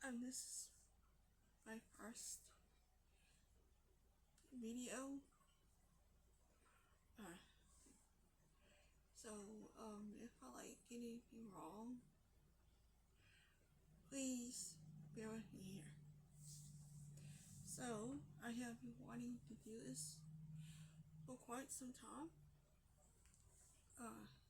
And this is my first video. Uh, if I get anything wrong, please bear with me here. So, I have been wanting to do this for quite some time.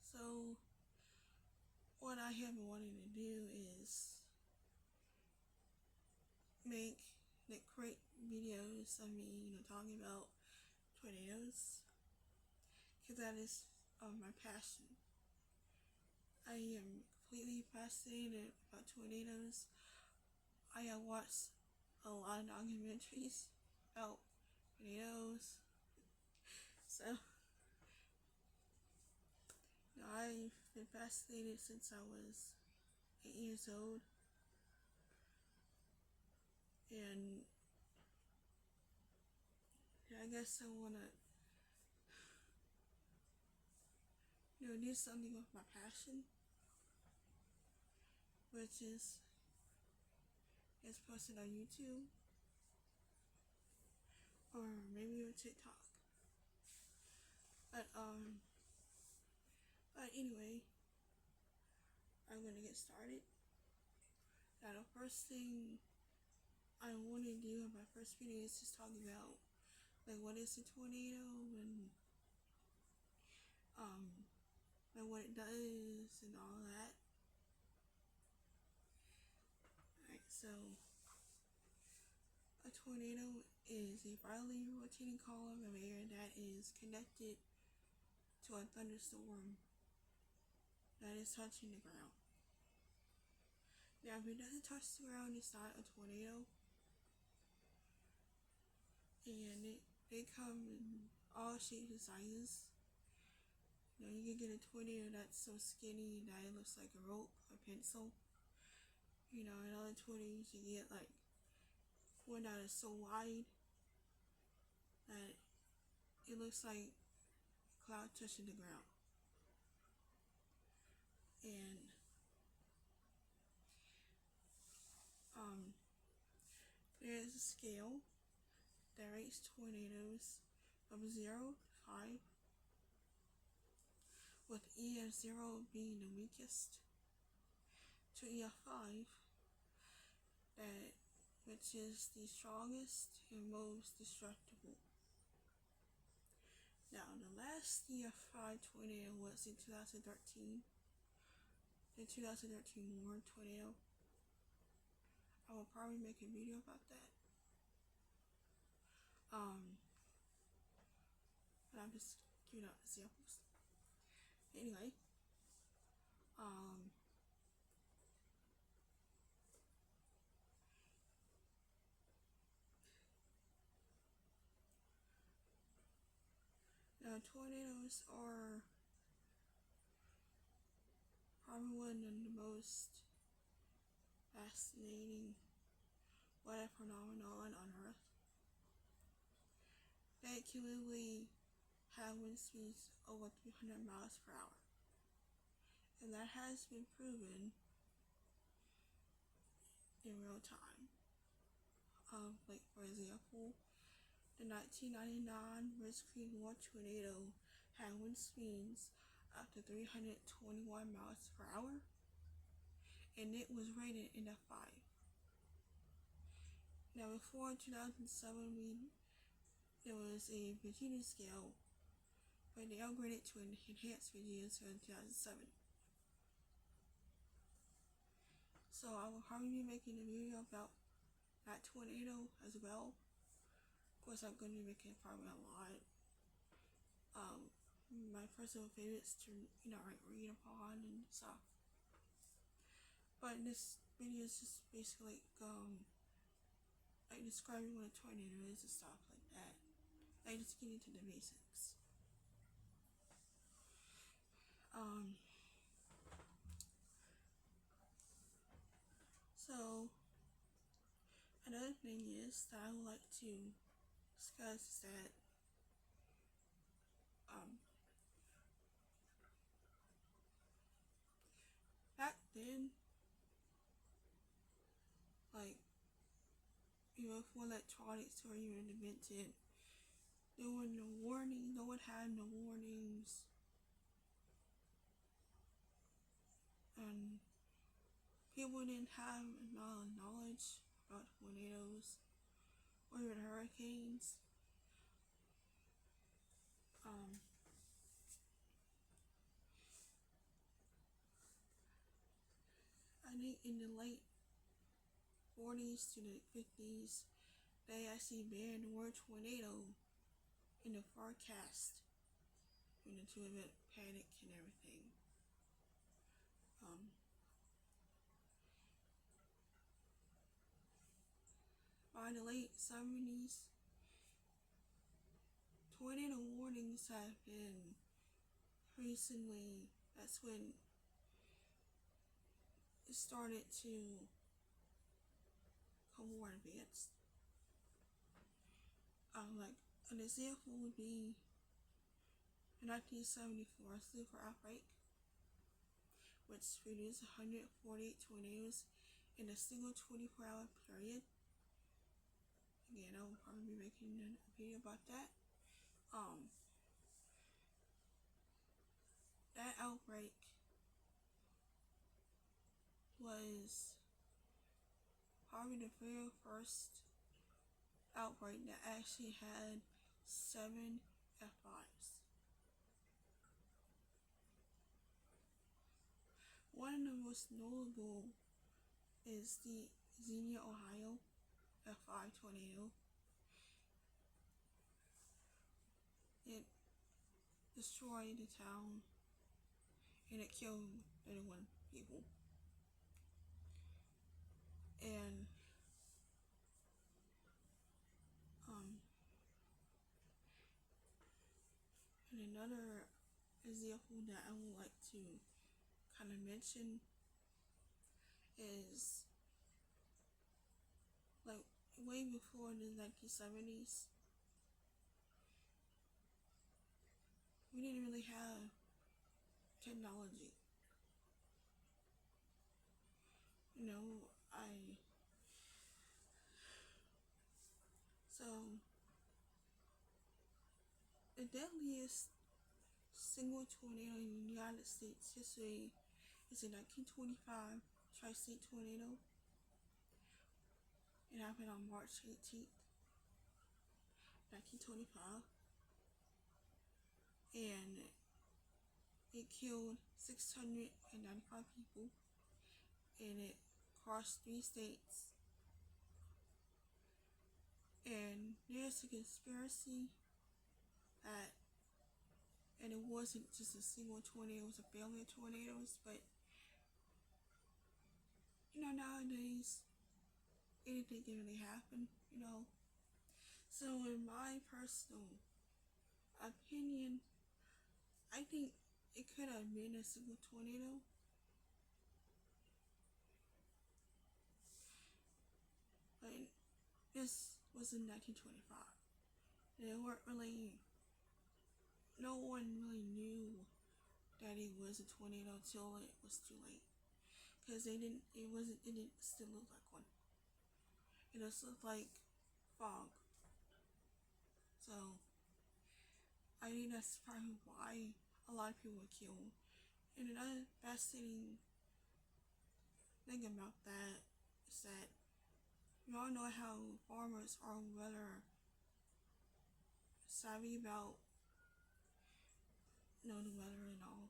So what I have been wanting to do is create videos of me, talking about tornadoes, because that is my passion. I am completely fascinated about tornadoes. I have watched a lot of documentaries about tornadoes, so I've been fascinated since I was 8 years old, and I guess I wanna do something with my passion, which is posted on YouTube or maybe on TikTok. But anyway, I'm gonna get started. Now the first thing I want to do in my first video is just talk about what is a tornado and what it does and all that. Alright, so a tornado is a violently rotating column of air that is connected to a thunderstorm that is touching the ground. Now, if it doesn't touch the ground, it's not a tornado. And they come in all shapes and sizes. You can get a tornado that's so skinny that it looks like a rope, a pencil. And other tornadoes you get one that is so wide that it looks like a cloud touching the ground. And there's a scale that rates tornadoes from 0 to 5, with EF0 being the weakest, to EF5, which is the strongest and most destructible. Now, the last EF5 tornado was in 2013, the 2013 Warren tornado. I will probably make a video about that. But I'm just giving out examples. Anyway, now tornadoes are probably one of the most fascinating weather phenomenon on Earth. They can literally have wind speeds over 300 miles per hour. And that has been proven in real time. For example, the 1999 Rich Creek War tornado had wind speeds up to 321 miles per hour, and it was rated in a 5. Now, before 2007, there was a Virginia scale, but they upgraded to an enhanced Virginia scale in 2007. So I will probably be making a video about that tornado as well. Of course, I'm going to be making probably a lot. My personal favorites to read upon and stuff. But this video is just basically describing what a tornado is and stuff like that. Just get into the basics. So another thing is that I would like to discuss is that back then, before electronics were even invented, there were no warnings. No one had no warnings. And people didn't have knowledge about tornadoes or even hurricanes. I think in the late 40s to the 50s, they actually banned the word tornado in the forecast to prevent panic and everything. By the late 70s, tornado warnings have been recently, that's when it started to become more advanced. Like an example would be the 1974 super outbreak, which produced 148 tornadoes in a single 24-hour period. Again, I will probably be making a video about that. That outbreak was probably the very first outbreak that actually had 7 F5s. One of the most notable is the Xenia, Ohio F5 tornado. It destroyed the town and it killed 31 people. And another example that I would like to kind of mention is like way before the 1970s, we didn't really have technology. So the deadliest single tornado in the United States history is the 1925 Tri-State tornado. It happened on March 18th, 1925, and it killed 695 people, and it crossed 3 states. And there's a conspiracy that, and it wasn't just a single tornado, it was a family of tornadoes, but nowadays anything can really happen. So in my personal opinion, I think it could have been a single tornado. But this was in 1925. No one really knew that it was a tornado until it was too late. Because it didn't still look like one. It just looked like fog. So I think that's probably why a lot of people were killed. And another fascinating thing about that is that we all know how farmers are weather savvy about the weather and all.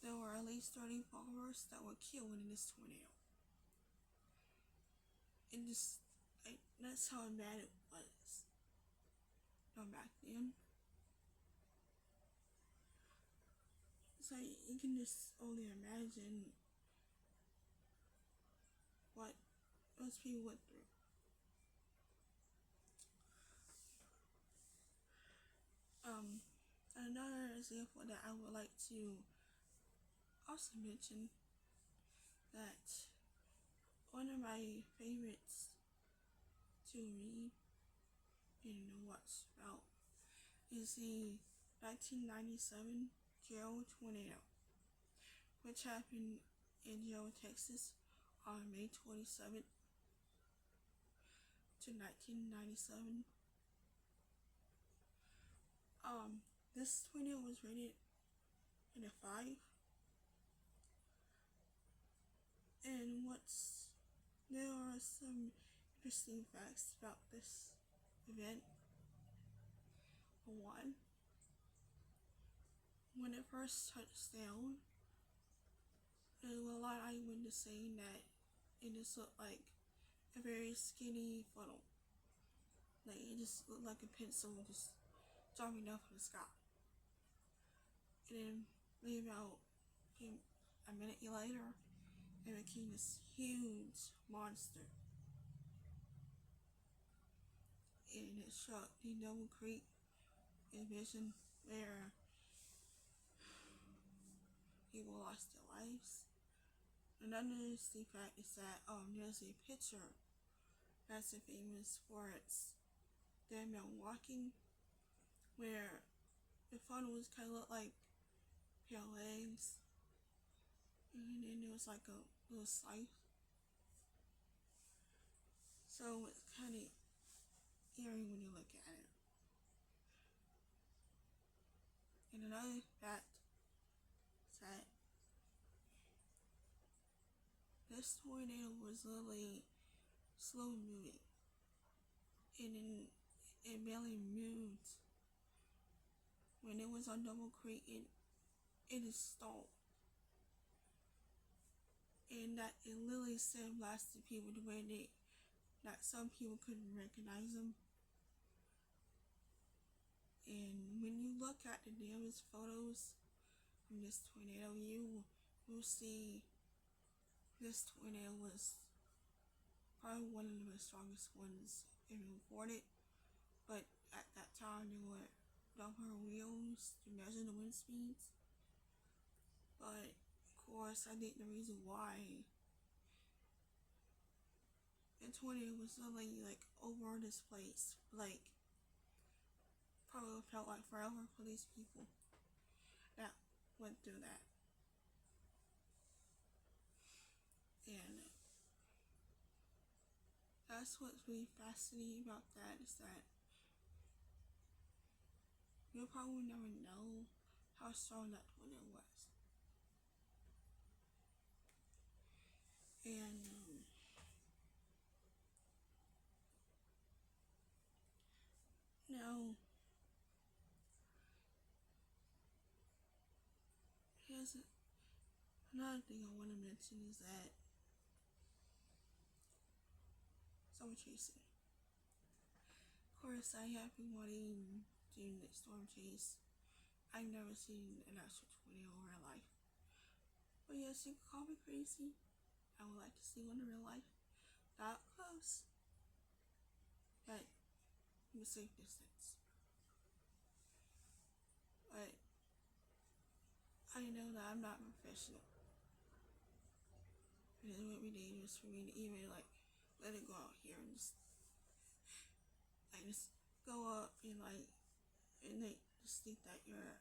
There were at least 30 farmers that were killed in this tornado. And that's how bad it was. Back then. So you can just only imagine what those people went through. Another example that I would like to also mention, that one of my favorites to read and watch about is the 1997 Gerald tornado, which happened in Gerald, Texas on May 27th, to 1997. This tornado was rated in a 5. And there are some interesting facts about this event. One, when it first touched down, there were a lot of eyewitnesses saying that it just looked like a very skinny funnel. Like it just looked like a pencil just dropping down from the sky. And then maybe about a minute later, it became this huge monster. And it struck the Double Creek Division where people lost their lives. Another interesting fact is that there's a picture that's famous for its dead man walking, where the funnels kind of look like pale legs, and then there was like a little scythe. So it's kind of eerie when you look at it. And another fact is that this tornado was literally slow moving, and then it barely moved. When it was on Double Creek, it just stalled. And that it literally sandblasted people the way that some people couldn't recognize them. And when you look at the damage photos from this tornado, you will see this tornado was probably one of the strongest ones ever reported. But at that time, there were double wheels to measure the wind speeds. But of course, I think the reason why the tornado was suddenly like over this place, like probably felt like forever for these people that went through that. And that's what's really fascinating about that, is that you'll probably never know how strong that tornado was. And now here's another thing I want to mention, is that storm chasing. Of course, I have been wanting to do the storm chase. I've never seen an actual tornado in real life. But yes, you can call me crazy. I would like to see one in real life. Not close, but in a safe distance. But I know that I'm not professional. And it would be dangerous for me to even like let it go out here and just go up and they just think that you're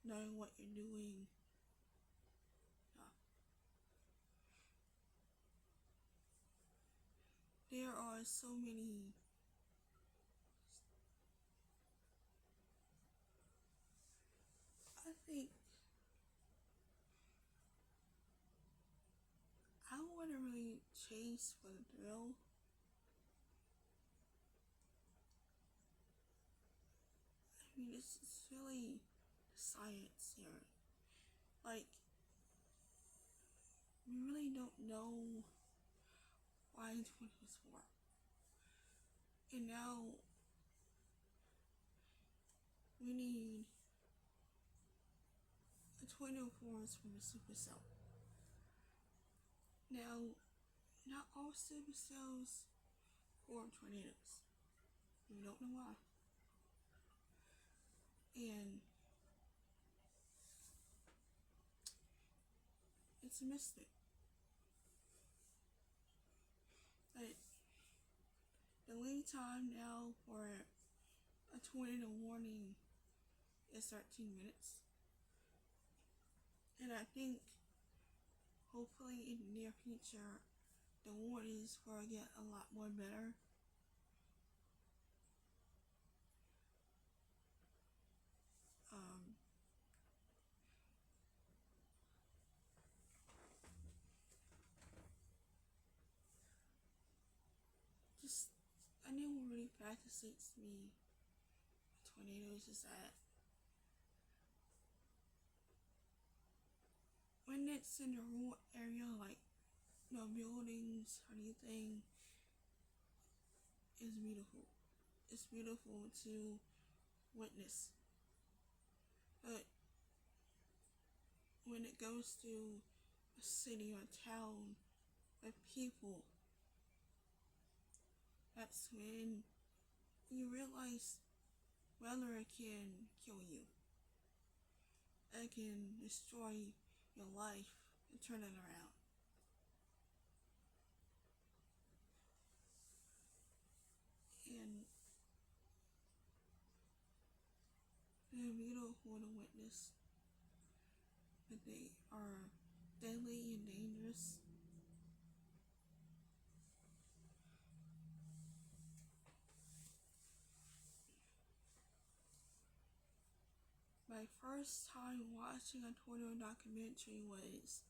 knowing what you're doing. There are so many I think I want to really chase for the thrill. I mean, it's really science here. Like, we really don't know why tornadoes form. And now we need a tornado forms from a supercell. Now, not all supercells form tornadoes. We don't know why. And it's a mystery. But the lead time now for a tornado warning is 13 minutes. And I think hopefully in the near future the warnings will get a lot more better. fascinates me with tornadoes is that when it's in a rural area, like no buildings or anything, is beautiful. It's beautiful to witness. But when it goes to a city or town with people, that's when you realize weather can kill you. It can destroy your life and turn it around. And they're beautiful to witness, but they are deadly and dangerous. My first time watching a tornado documentary was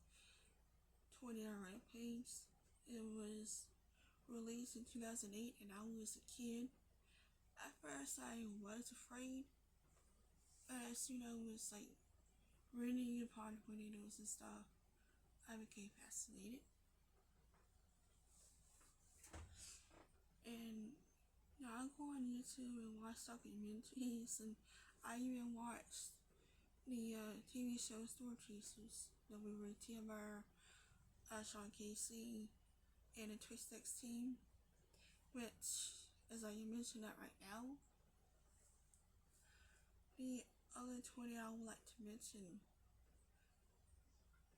Tornado Rampage. It was released in 2008 and I was a kid. At first I was afraid, but as soon as I was like reading upon tornadoes and stuff, I became fascinated. And now I go on YouTube and watch documentaries, and I even watched the TV show Storm Chasers that we were Timber, Sean Casey, and the Twist X team, which, as I mentioned that right now, the other 20 I would like to mention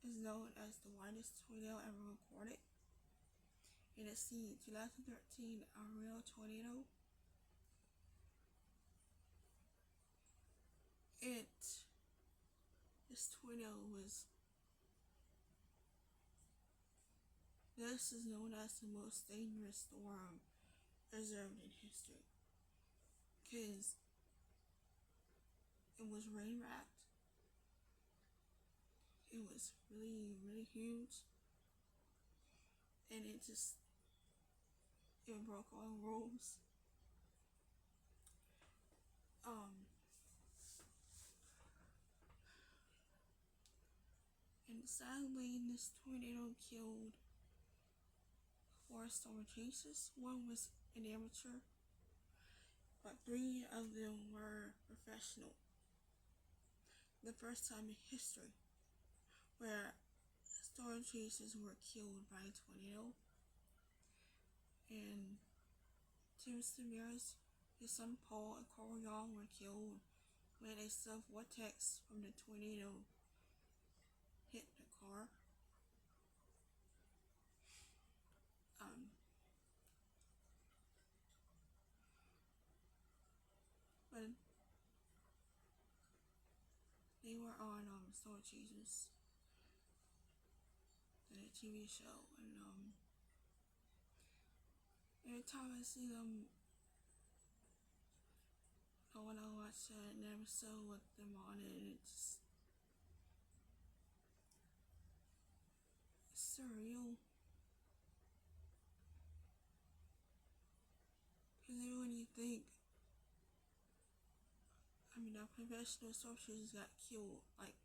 is known as the widest tornado ever recorded. And it's the 2013 Ariel tornado. This tornado this is known as the most dangerous storm observed in history. Because it was rain wrapped. It was really, really huge. And it broke all rules. And sadly, this tornado killed 4 storm chasers. One was an amateur, but 3 of them were professional. The first time in history where storm chasers were killed by a tornado. And Tim Severus, his son Paul, and Carl Young were killed when a self-vortex from the tornado hit the car. But they were on Storm Chasers, the TV show, and every time I see them, I want to watch an episode with them on it. It's surreal. Because even when you think, the professional storm chasers got killed, like,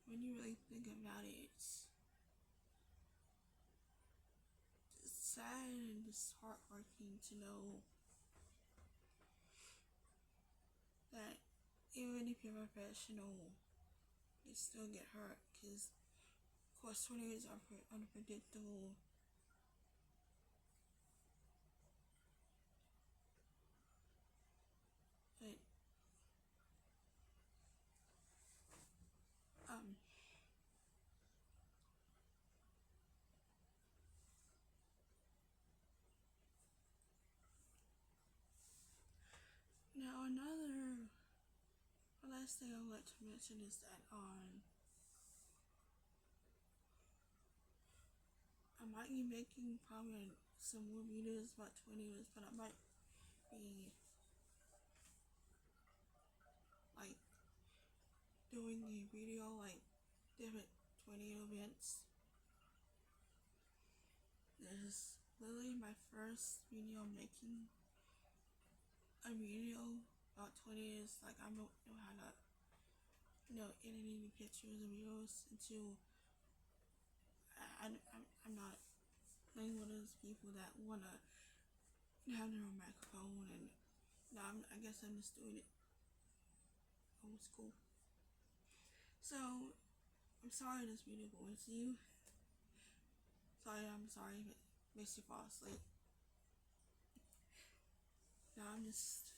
when you really think about it, it's sad and just heartbreaking to know that even if you're a professional, you still get hurt. Because, of course, tornadoes are unpredictable. But now the last thing I would like to mention is that I might be making probably some more videos about tornadoes, but I might be like doing a video like different tornado events. This is literally my first video making a video about 20 years. Like, I don't know how to, editing pictures and videos into. I'm not like one of those people that wanna have their own microphone, and I guess I'm just doing it old school. So I'm sorry this video bores you. I'm sorry if it makes you fall asleep. Now I'm just,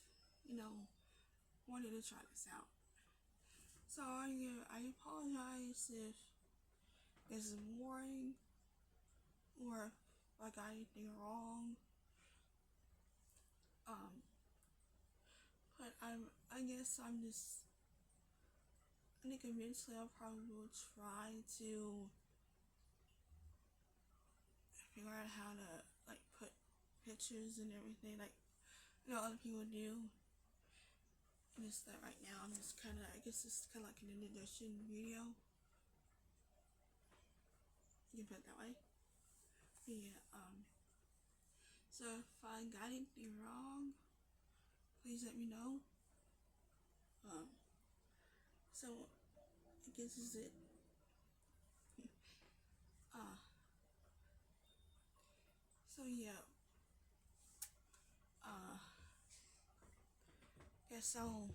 wanted to try this out. So I apologize if this is boring or if I got anything wrong. But I guess I think eventually I'll probably will try to figure out how to like put pictures and everything like other people do. And just that right now I'm just I guess it's kinda like an introduction video. You can put it that way. Yeah, so if I got anything wrong, please let me know. So I guess this is it. So yeah. Yeah, so